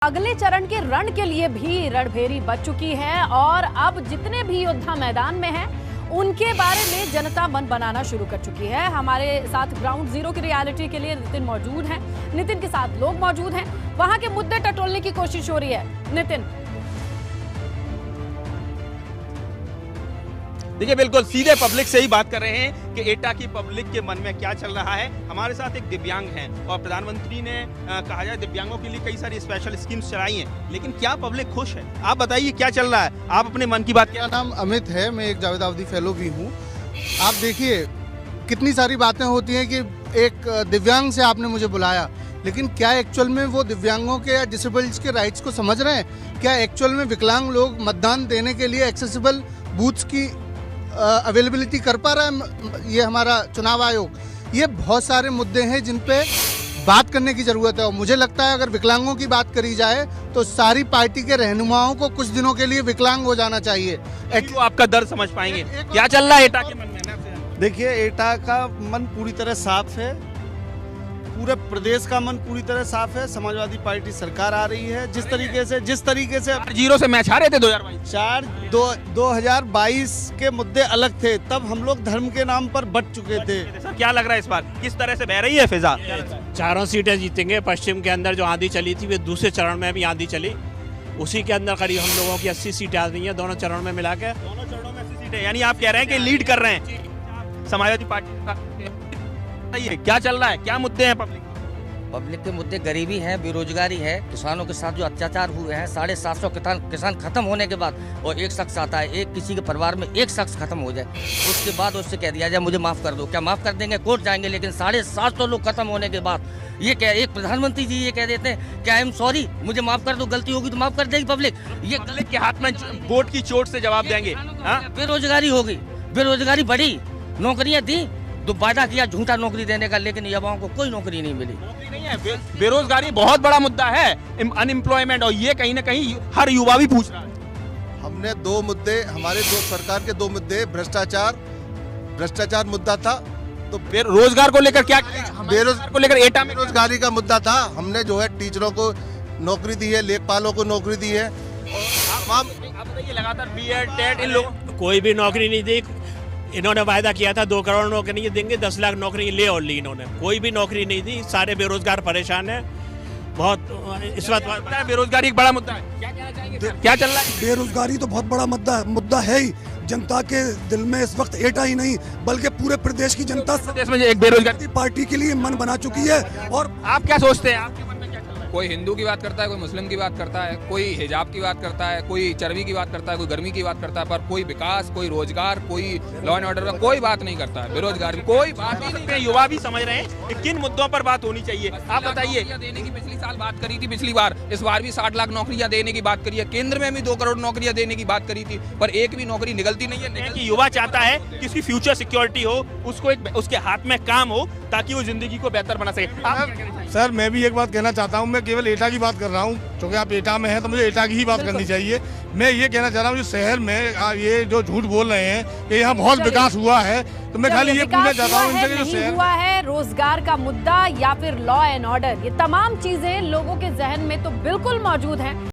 अगले चरण के रण के लिए भी रणभेरी बच चुकी है और अब जितने भी योद्धा मैदान में हैं उनके बारे में जनता मन बनाना शुरू कर चुकी है। हमारे साथ ग्राउंड जीरो की रियलिटी के लिए नितिन मौजूद हैं। नितिन के साथ लोग मौजूद हैं, वहां के मुद्दे टटोलने की कोशिश हो रही है। नितिन, देखिए, बिल्कुल सीधे पब्लिक से ही बात कर रहे हैं कि एटा की पब्लिक के मन में क्या चल रहा है। हमारे साथ एक दिव्यांग हैं और प्रधानमंत्री ने कहा जाए दिव्यांगों के लिए कई सारी स्पेशल स्कीम्स चलाई हैं, लेकिन क्या पब्लिक खुश है? आप बताइए क्या चल रहा है, आप अपने मन की बात। मेरा नाम अमित है, मैं एक जावेद अवधी फेलो भी हूँ। आप देखिए कितनी सारी बातें होती हैं कि एक दिव्यांग से आपने मुझे बुलाया, लेकिन क्या एक्चुअल में वो दिव्यांगों के या डिसेबल्ड के राइट्स को समझ रहे हैं? क्या एक्चुअल में विकलांग लोग मतदान देने के लिए एक्सेसिबल बूथ्स की अवेलेबिलिटी कर पा रहा है ये हमारा चुनाव आयोग? ये बहुत सारे मुद्दे हैं जिन पे बात करने की जरूरत है। और मुझे लगता है अगर विकलांगों की बात करी जाए तो सारी पार्टी के रहनुमाओं को कुछ दिनों के लिए विकलांग हो जाना चाहिए। वो आपका दर्द समझ पाएंगे। क्या चल रहा है एटा के मन में? देखिए, एटा का मन पूरी तरह साफ है, पूरे प्रदेश का मन पूरी तरह साफ है। समाजवादी पार्टी सरकार आ रही है जिस तरीके से जीरो से मैच हारे थे 2022 के मुद्दे अलग थे, तब हम लोग धर्म के नाम पर बट चुके थे। सर, क्या लग रहा है इस बार किस तरह से बह रही है फिजा? चारों सीटें जीतेंगे। पश्चिम के अंदर जो आंधी चली थी वो दूसरे चरण में भी आंधी चली, उसी के अंदर करीब हम लोगों की 80 सीटें आ रही हैं दोनों चरणों में मिला के। दोनों चरणों में 80 सीटें, यानी आप कह रहे हैं कि लीड कर रहे हैं समाजवादी पार्टी। क्या चल रहा है, क्या मुद्दे हैं पब्लिक के मुद्दे? गरीबी है, बेरोजगारी है, किसानों के साथ जो अत्याचार हुए हैं। 750 किसान खत्म होने के बाद और एक शख्स आता है, एक किसी के परिवार में एक शख्स खत्म हो जाए, उसके बाद उससे कह दिया जाए मुझे माफ कर दो। क्या माफ कर देंगे? कोर्ट जाएंगे, लेकिन 750 लोग खत्म होने के बाद ये क्या एक प्रधानमंत्री जी ये कह देते हैं क्या आई एम सॉरी, मुझे माफ कर दो, गलती होगी तो माफ कर देगी पब्लिक? ये पब्लिक के हाथ में वोट की चोट से जवाब देंगे। बेरोजगारी होगी, बेरोजगारी बढ़ी, नौकरियां दी, तो वादा किया झूठा नौकरी देने का, लेकिन युवाओं को कोई नौकरी नहीं मिली। नहीं है, बेरोजगारी बहुत बड़ा मुद्दा है, अनएम्प्लॉयमेंट, और ये कहीं ना कहीं हर युवा भी पूछ रहा है। हमने दो मुद्दे, हमारे दो सरकार के दो मुद्दे, भ्रष्टाचार मुद्दा था, तो रोजगार को लेकर क्या? बेरोजगार को लेकर एटा में बेरोजगारी का मुद्दा था। हमने जो है टीचरों को नौकरी दी है, लेखपालों को नौकरी दी है। आप बताइए, लगातार बीएड टेट इन लोगों कोई भी नौकरी नहीं दी। इन्होंने वायदा किया था 2 करोड़ नौकरी देंगे, 10 लाख नौकरी ले और ली इन्होंने, कोई भी नौकरी नहीं दी। सारे बेरोजगार परेशान है बहुत। इस वक्त बेरोजगारी एक बड़ा मुद्दा है, क्या कहना चाहेंगे? क्या चल रहा है? बेरोजगारी तो बहुत बड़ा मुद्दा है ही। जनता के दिल में इस वक्त एटा ही नहीं बल्कि पूरे प्रदेश की जनता प्रदेश में एक बेरोजगारी पार्टी के लिए मन बना चुकी है। और आप क्या सोचते हैं, आपके मन में क्या चल रहा है? कोई हिंदू की बात करता है, कोई मुस्लिम की बात करता है, कोई हिजाब की बात करता है, कोई चर्बी की बात करता है, कोई गर्मी की बात करता है, पर कोई विकास, कोई रोजगार, कोई लॉ एंड ऑर्डर का कोई बात नहीं करता है। बेरोजगारी कोई बात ही नहीं। युवा भी समझ रहे हैं कि किन मुद्दों पर बात होनी चाहिए। आप बताइए। देने की पिछली साल बात करी थी, पिछली बार, इस बार भी 60 लाख नौकरियां देने की बात करी है। केंद्र में भी 2 करोड़ नौकरियां देने की बात करी थी, पर एक भी नौकरी निकलती नहीं है। कि युवा चाहता है कि उसकी फ्यूचर सिक्योरिटी हो, उसको उसके हाथ में काम हो, ताकि वो जिंदगी को बेहतर बना सके। सर, मैं भी एक बात कहना चाहता हूं, मैं केवल एटा की बात कर रहा हूं, क्योंकि आप एटा में हैं तो मुझे एटा की ही बात करनी चाहिए। मैं ये कहना चाह रहा हूं जो शहर में ये जो झूठ बोल रहे हैं कि यहाँ बहुत विकास हुआ है, तो मैं खाली ये पूछना चाहता हूँ इनसे जो शहर हुआ है, रोजगार का मुद्दा या फिर लॉ एंड ऑर्डर, ये तमाम चीजें लोगों के जहन में तो बिल्कुल मौजूद हैं।